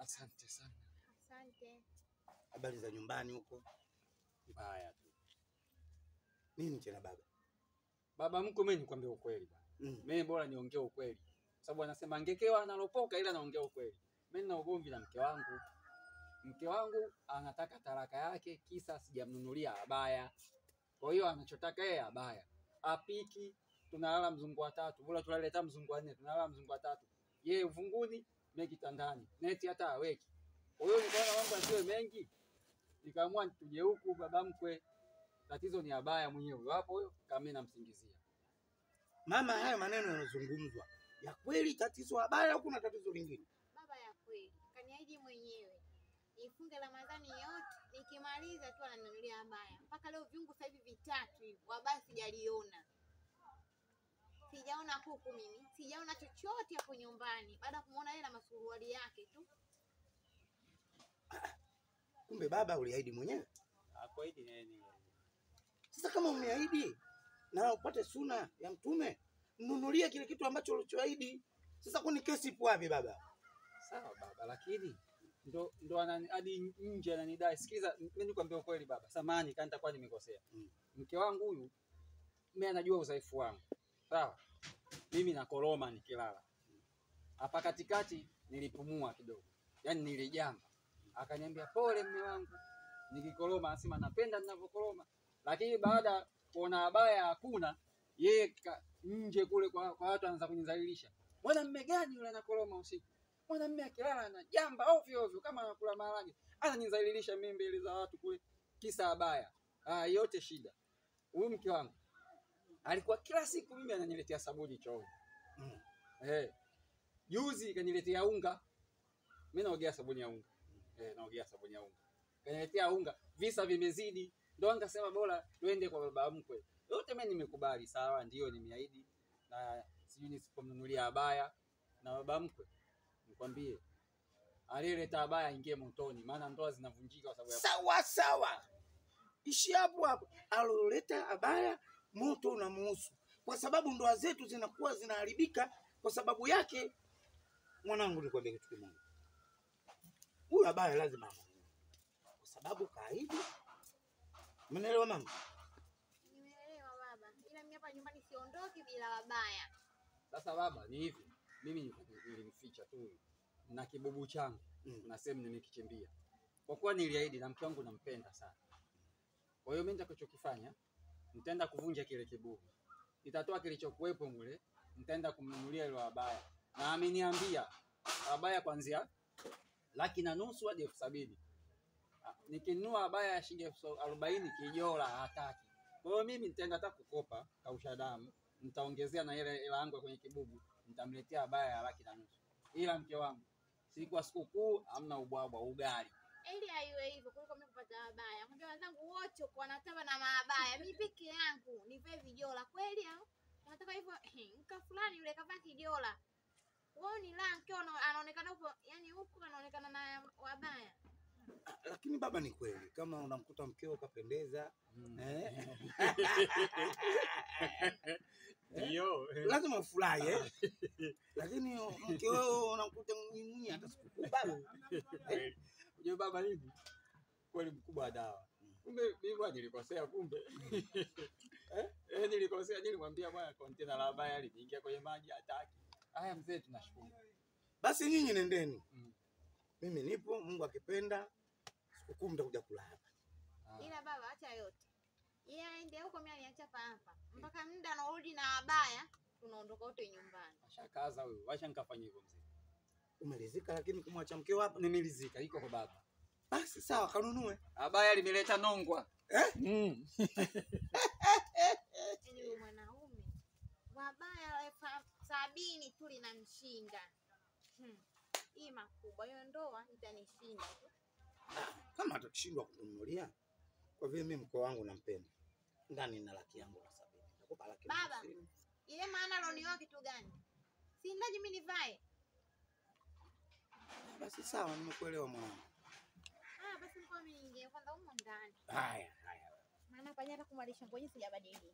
Asante sana. Asante. Habari za nyumbani huko? Mbaya tu. Nini tena baba? Baba mko, mimi nikwambia ukweli bwana. Mimi bora niongee ukweli. Sababu anasema ngekewa analopoka ila naongea ukweli. Mimi nina ugomvi na mke wangu. Mke wangu anataka talaka yake kisa sijamnunulia abaya. Kwa hiyo anachotaka yeye abaya. Apiki, tunalala mzungu wa tatu. Bora tunaleta mzungu wa nne, tunalala mzungu wa tatu. Yeye uvunguni, mimi kitandani. Neti hata haweki. Kwa hiyo nikaona mambo yasiwe mengi. Nikaamua tuje huku baba mkwe. Tatizo ni abaya mwenyewe. Hapo huyo kama mimi namsingizia. Mama, haya maneno yanazungumzwa ya kweli? Tatizo abaya au kuna tatizo lingine? Baba, ya kweli. Kaniahidi mwenyewe. Nifunge Ramadhani yote, nikimaliza tu ananunulia abaya. Mpaka leo viungu sasa hivi vitatu hivi, abaya sijaliona. Sijaona kuku mimi, sijaona chochote hapo nyumbani. Baada ya kumuona yeye na masuruali yake tu. Kumbe baba uliahidi mwenyewe? Hakuahidi nini? Sasa kama umeahidi na upate suna ya Mtume, mnunulie kile kitu ambacho ulichoahidi. Sasa kwani kesi ipo wapi baba? Sawa baba, lakini ndo hadi nje ananidai. Sikiza, mimi nikwambia ukweli baba. Samahani kama nitakuwa nimekosea. Mke wangu huyu mimi anajua udhaifu wangu. Sawa? Mimi nakoroma nikilala. Hapa katikati nilipumua kidogo. Yaani nilijamba. Akaniambia pole mume wangu. Nikikoroma anasema napenda ninavyokoroma. Lakini baada kuona abaya hakuna, yeye nje kule kwa watu anaanza kunizalilisha. Mwanamume gani yule anakoroma usiku? Mwanamume akilala anajamba ovyo ovyo kama anakula maharage. Ananizalilisha mimi mbele za watu kule kisa abaya. Yote shida. Huyu mke wangu alikuwa kila siku mimi ananiletea sabuni chooni. Juzi kaniletea unga. Mimi naogea sabuni ya unga. Naogea sabuni ya unga. Kaniletea unga, visa vimezidi. Ndio nikasema bora tuende kwa baba mkwe. Yote mimi nimekubali, sawa, ndio nimeahidi. Na sijui nisipomnunulia abaya na baba mkwe. Nikwambie, alileta abaya ingie motoni, maana ndoa zinavunjika kwa sababu ya sawa. Ishi hapo hapo. Alileta abaya, moto unamuhusu. Kwa sababu ndoa zetu zinakuwa zinaharibika kwa sababu yake. Mwanangu, nikwambie kitu kimoja. Huyu abaya lazima amununue. Kwa sababu kaahidi. Umeelewa mama? Nimeelewa baba. Ila mimi hapa nyumbani siondoki bila abaya. Sasa baba, ni hivi. Mimi nilimficha tu na kibubu changu. Na sehemu nimekichimbia. Kwa kuwa niliahidi na mke wangu nampenda sana. Kwa hiyo mimi nitakachokifanya, nitaenda kuvunja kile kibubu. Nitatoa kilichokuwepo mule, nitaenda kumnunulia ile abaya. Na ameniambia abaya kuanzia 1,500,000 hadi 70,000. Nikinunua abaya ya shilingi 40,000 kijola hataki. Kwa hiyo mimi nitaenda hata kukopa kausha damu, nitaongezea na ile hela yangu kwenye kibubu, nitamletea abaya ya 1,500,000. Ila mke wangu, siku ya sikukuu hamna ubwabwa, ugali. Ili aiwe hivyo kuliko mimi kupata abaya. Mwambie wenzangu wote kwa wanataka na maabaya. Mimi peke yangu nivae vijola kweli au? Nataka hivyo mka fulani yule kavaa kijola. Wao ni la mkeo anaonekana huko, yani huko anaonekana na wabaya. Lakini baba, ni kweli kama unamkuta mkeo kapendeza, Ndio. Lazima ufurahi Lakini mkeo unamkuta mwenye hata sikukuu baba. Unajua baba hivi kweli mkubwa dawa. Kumbe mimi nilikosea kumbe. Nilikosea, nilimwambia bwana container la abaya liingia kwenye maji hataki. Haya mzee, tunashukuru. Basi nyinyi nendeni. Mimi nipo, Mungu akipenda sikukuu mtakuja kula hapa. Ila baba acha yote. Yeye aende huko, mimi aniacha hapa. Mpaka muda anarudi na abaya, tunaondoka wote nyumbani. Ashakaza huyo. Wacha nikafanye hivyo mzee. Umelizika lakini kumwacha mkeo hapa? Nimelizika, iko kwa baba. Basi sawa, kanunue. Abaya limeleta nongwa. Yaani mwanaume wabaya 70 tu linamshinda. Hii makubwa hiyo ndoa itanishinda tu. Kama atashindwa kununulia, kwa vile mimi mko wangu nampenda. Ndani na 170,000. Nakupa 150,000. Baba, ile maana alionioa kitu gani? Si ndaje mimi nivae? Basi sawa, nimekuelewa mwanangu. Basi mko mimi ninge kwanza huko ndani. Haya. Maana panya hata kumalisha ngoje sijabadilisha.